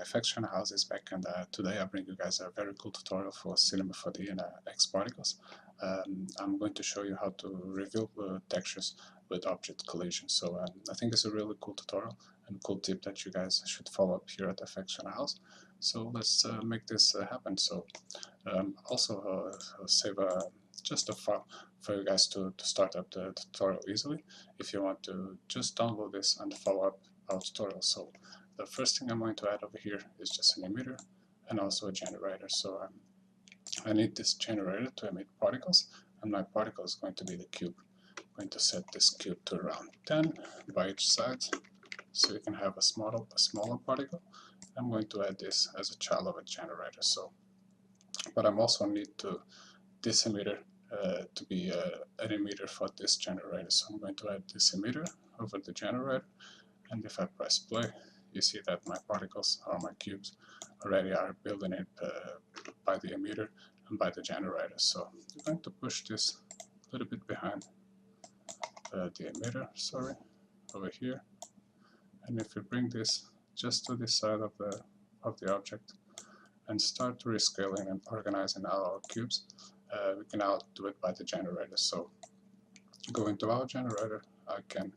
FxChannelHouse is back, and today I bring you guys a very cool tutorial for Cinema4D and FxParticles. I'm going to show you how to reveal textures with Object Colisions. So I think it's a really cool tutorial and cool tip that you guys should follow up here at FxChannelHouse. So let's make this happen. So also save just a file for you guys to start up the tutorial easily if you want to just download this and follow up our tutorial. So the first thing I'm going to add over here is just an emitter and also a generator. So I need this generator to emit particles, and my particle is going to be the cube. I'm going to set this cube to around 10 by each side so you can have a smaller particle. I'm going to add this as a child of a generator. So, but I'm also need to this emitter to be an emitter for this generator. So I'm going to add this emitter over the generator, and if I press play, you see that my particles or my cubes already are building it by the emitter and by the generator. So I'm going to push this a little bit behind the emitter, over here. And if we bring this just to this side of the object and start rescaling and organizing our cubes, we can now do it by the generator. So go into our generator, I can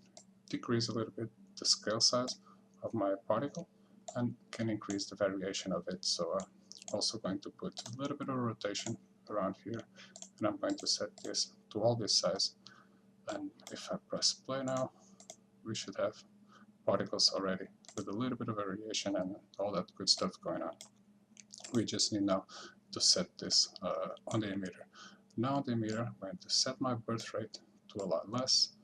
decrease a little bit the scale size of my particle and can increase the variation of it. So I'm also going to put a little bit of rotation around here, and I'm going to set this to all this size. And if I press play now, we should have particles already with a little bit of variation and all that good stuff going on. We just need now to set this on the emitter. Now on the emitter, I'm going to set my birth rate to a lot less,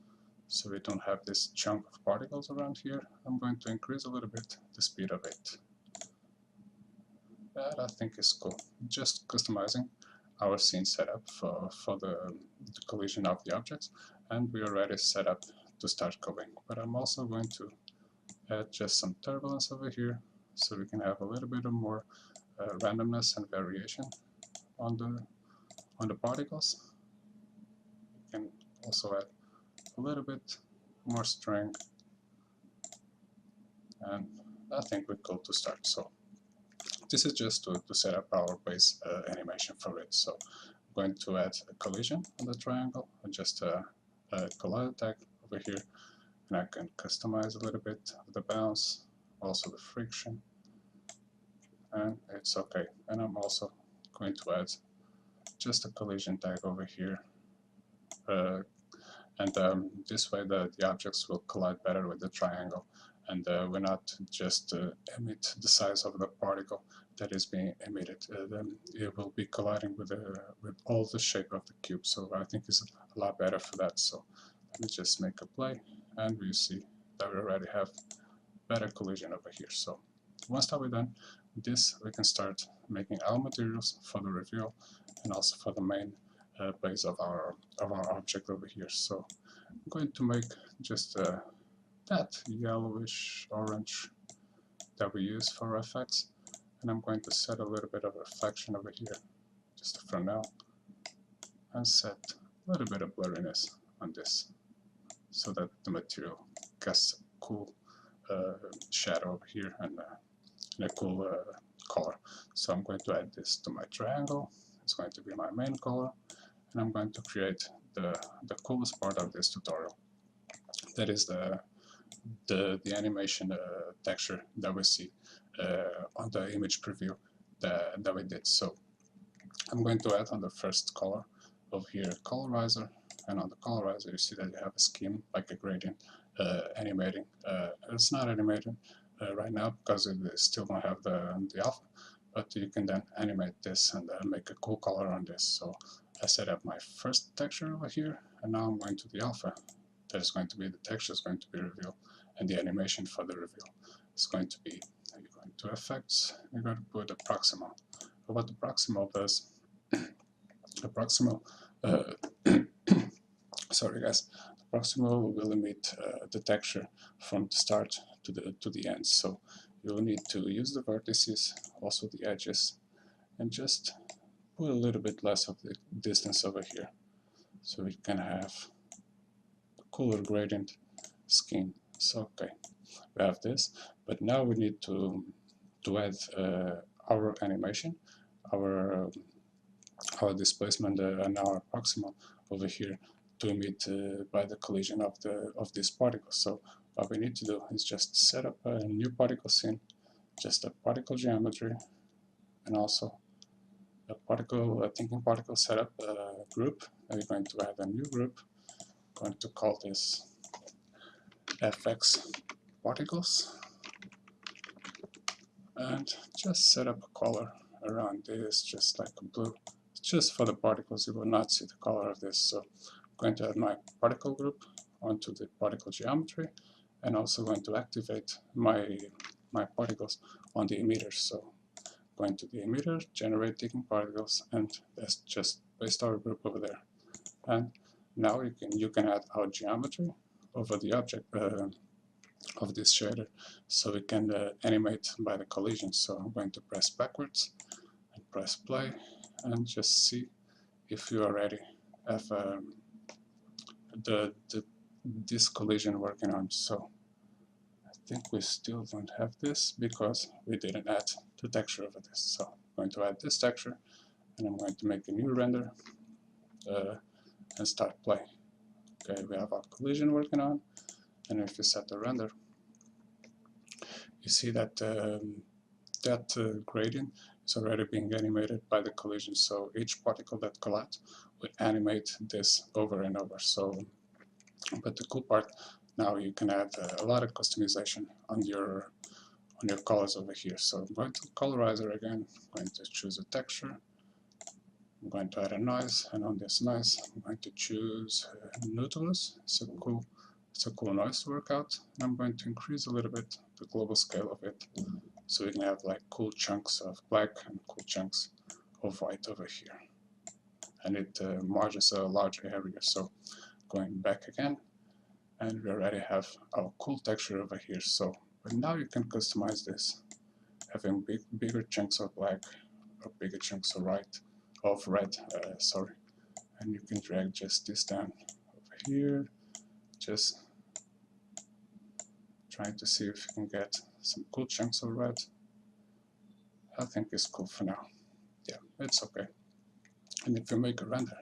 so we don't have this chunk of particles around here. I'm going to increase a little bit the speed of it. That I think is cool. Just customizing our scene setup for the collision of the objects, and we are already set up to start coding. But I'm also going to add just some turbulence over here, so we can have a little bit of more randomness and variation on the particles. We can also add a little bit more strength, and I think we're cool to start. So this is just to set up our base animation for it. So I'm going to add a collision on the triangle and just a collide tag over here, and I can customize a little bit of the bounce, also the friction, and it's okay. And I'm also going to add just a collision tag over here, and this way the objects will collide better with the triangle, and we're not just emit the size of the particle that is being emitted. Then it will be colliding with all the shape of the cube. So I think it's a lot better for that. So let me just make a play, and we see that we already have better collision over here. So once that we're done with this, we can start making our materials for the reveal and also for the main base of our object over here. So I'm going to make just that yellowish orange that we use for FX, and I'm going to set a little bit of reflection over here just for now, and set a little bit of blurriness on this so that the material gets a cool shadow over here and a cool color. So I'm going to add this to my triangle. It's going to be my main color, and I'm going to create the coolest part of this tutorial. That is the animation texture that we see on the image preview that we did. So I'm going to add on the first color over here colorizer, and on the colorizer you see that you have a scheme like a gradient animating. It's not animated right now because it still don't have the alpha, but you can then animate this and make a cool color on this. So I set up my first texture over here, and now I'm going to the alpha. There's going to be the texture is going to be revealed, and the animation for the reveal is going to be, you're going to effects, you're going to put a proximal. But what the proximal does, the proximal, sorry guys, the proximal will emit the texture from the start to the end. So you'll need to use the vertices, also the edges, and just put a little bit less of the distance over here, so we can have a cooler gradient scheme. So okay, we have this, but now we need to to add our animation, our displacement and our proximal over here to emit by the collision of these particles. So what we need to do is just set up a new particle scene, just a particle geometry, and also a thinking particle setup group. And we're going to add a new group. Going to call this FX particles, and just set up a color around this, just like a blue. Just for the particles, you will not see the color of this. So I'm going to add my particle group onto the particle geometry, and also going to activate my particles on the emitters. So going to the emitter, generate thinking particles, and that's just paste our group over there. And now you can add our geometry over the object of this shader, so we can animate by the collision. So I'm going to press backwards and press play, and just see if you already have this collision working on. So I think we still don't have this because we didn't add the texture over this. So I'm going to add this texture, and I'm going to make a new render and start play. Okay, we have our collision working on, and if you set the render, you see that gradient is already being animated by the collision. So each particle that collides would animate this over and over. So, but the cool part, now you can add a lot of customization on your colors over here. So I'm going to colorizer again. I'm going to choose a texture. I'm going to add a noise, and on this noise, I'm going to choose Nautilus. It's a cool noise to work out. And I'm going to increase a little bit the global scale of it, so we can have like cool chunks of black and cool chunks of white over here. And it merges a large area. So going back again, and we already have our cool texture over here. So, but now you can customize this, having bigger chunks of black or bigger chunks of red, and you can drag just this down over here, just trying to see if you can get some cool chunks of red. I think it's cool for now. Yeah, it's okay. And if you make a render,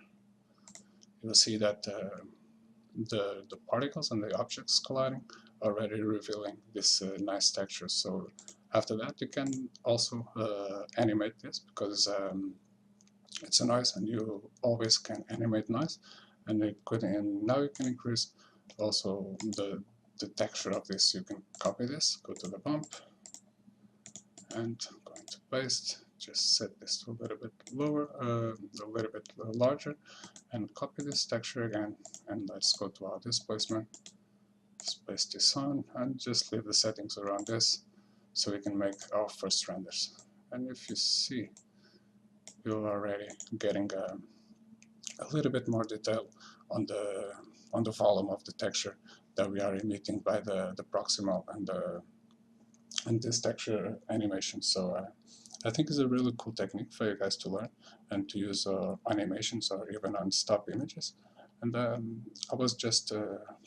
you'll see that the particles and the objects colliding are already revealing this nice texture. So after that, you can also animate this, because it's a noise, and you always can animate noise. And now you can increase also the texture of this. You can copy this, go to the bump, and going to paste, just set this to a little bit lower, a little bit larger, and copy this texture again, and let's go to our displacement, paste this on, and just leave the settings around this so we can make our first renders. And if you see, you're already getting a little bit more detail on the volume of the texture that we are emitting by the proximal and this texture animation. So I think it's a really cool technique for you guys to learn and to use animations or even on stop images. And I was just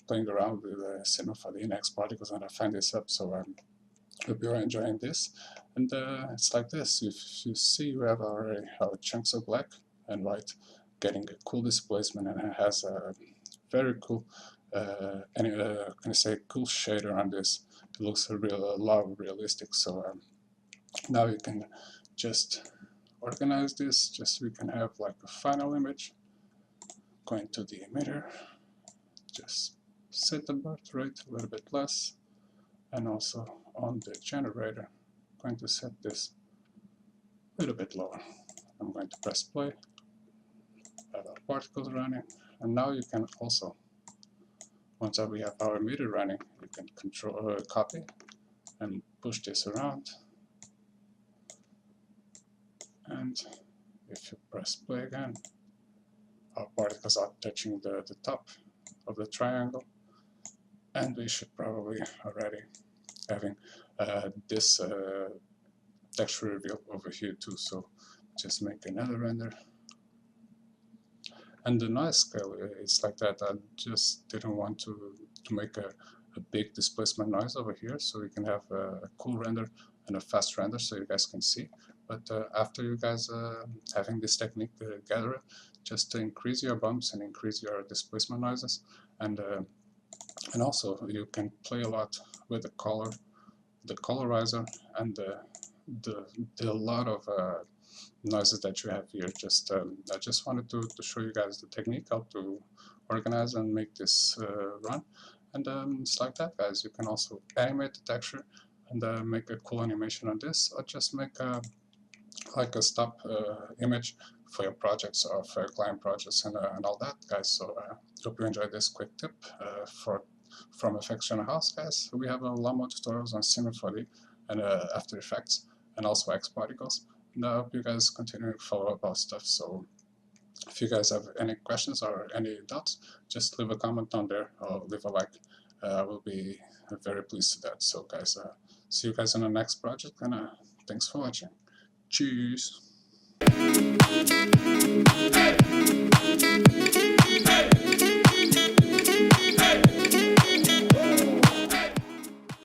playing around with Cinema4D and FxParticles, and I found this up, so I hope you're enjoying this. And it's like this. If you see, we have already our chunks of black and white getting a cool displacement, and it has a very cool cool shader on this. It looks a lot realistic. So now you can just organize this, just so we can have like a final image. Going to the emitter, just set the birth rate a little bit less, and also on the generator, going to set this a little bit lower. I'm going to press play, have our particles running, and now you can also, once we have our emitter running, you can copy and push this around, and if you press play again, our particles are touching the top of the triangle, and we should probably already having this texture reveal over here too. So just make another render, and the noise scale is like that. I just didn't want to make a big displacement noise over here, so we can have a cool render and a fast render so you guys can see. But after you guys having this technique together, just to increase your bumps and increase your displacement noises, and also you can play a lot with the colorizer, and the lot of noises that you have here. Just I just wanted to show you guys the technique, how to organize and make this run. And it's like that, guys. You can also animate the texture and make a cool animation on this, or just make like a stop image for your projects or for your client projects and all that, guys. So hope you enjoyed this quick tip from FxChannelHouse, guys. We have a lot more tutorials on Cinema4D and After Effects and also Xparticles. And I hope you guys continue to follow up our stuff. So if you guys have any questions or any doubts, just leave a comment down there or leave a like. I will be very pleased to that. So guys, see you guys in the next project, and thanks for watching. Cheers!